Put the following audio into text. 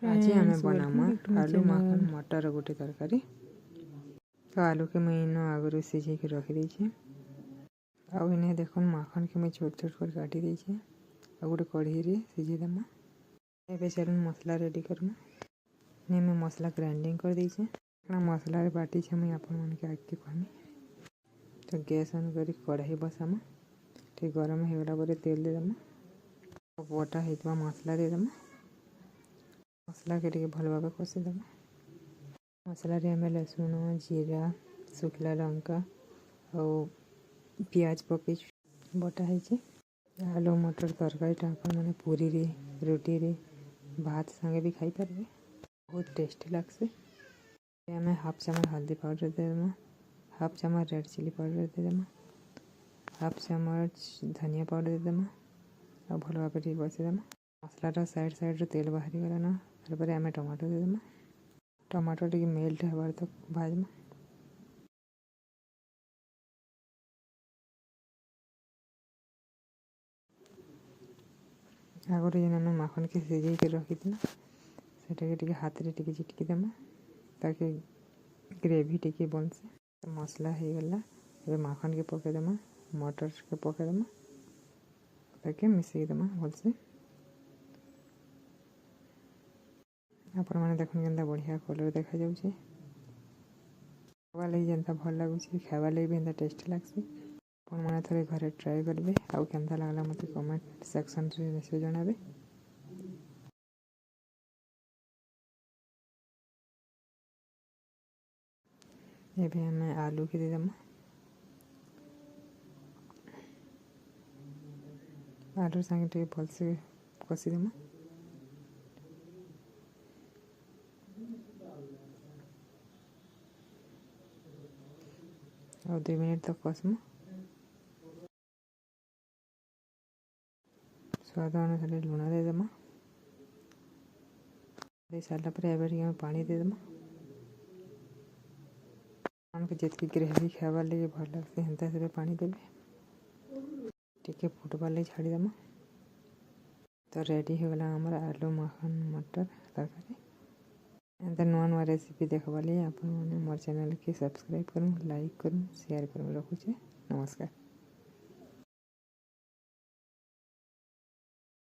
आज आम बनामा आलू माखन मटर गोटे तरकारी। तो आलू के मुझे इन आगु सीझे के रखी देछे। आउ इन्हें देखो माखन के मुझे छोट छोट कर काटी देछे। आ गोटे कढ़ी रे सीझे देमा। एबे चलन मसला रेडी करमा। ने में मसला ग्राइंडिंग कर देछे। मसला रे बाटी छे मुझे आपन मन के आके कहमी। तो गैस ऑन करी कढ़ाई बसामा। ठीक गरम हो गला परे तेल दे देमा। बटा हेतवा मसला दे देमा। मसला के टिके भल भाबे कषि देमा। मसला रे हमें लहसुन जीरा शुखला लंका और प्याज पके बटा है। आलू मटर तरकारी अपन मैंने पूरी रे रोटी रे भात संगे भी खाई पारे। बहुत टेस्टी लगसे। हमें हाफ चम्मच हल्दी पाउडर दे देमा। हाफ चम्मच रेड चिली पाउडर दे देमा। हाफ चम्मच धनिया पाउडर दे देमा। और भल भाबे ठीक बसे देमा। मसला साइड साइड रो तेल बाहरी गला ना तारपर आमे टमाटो दे देमा। टमाटो टिके मेल्ट होबार तक भाजमा। आगुरी जेन आमे माखन के सिझे के रखी ना सेटा के टिके हाथ रे टिके चिटकी देमा ताकि ग्रेवी टिके बनसे। तो मसला हो गला एबे माखन के पके देमा मटर के पके देमा ताकि मिसई देमा भलसे। आपण माने देखन केनता बढ़िया कलर देखा जाउछे। खावा लगी जेनता भल लागुछे खावा लगी भी एनता टेस्टी लागसे। आपण माने थोड़े घरे ट्राई करबे आउ केनता लागला मते कमेंट सेक्शन रे मेसेज जणाबे। एबे हमें आलू के दे देमा। आलू संगे टिके भलसे कषि देमा। और 2 मिनट तक कसमा। स्वाद अनुसार लुण दे देमा। दे सारा पर एबे पानी दे देमा। हमके जितकी ग्रेवी खावा लगे भल लगसे हेंता से पानी देबे। टिके फुटबॉल ले छाड़ी देमा। तो रेडी हो गला हमारा आलू माखन मटर तरकारी। एंता नुआ नुआ रेसिपी देखबा ले आपन मोर चैनल के सब्सक्राइब करूँ लाइक करूँ शेयर करूँ रखुछे। नमस्कार।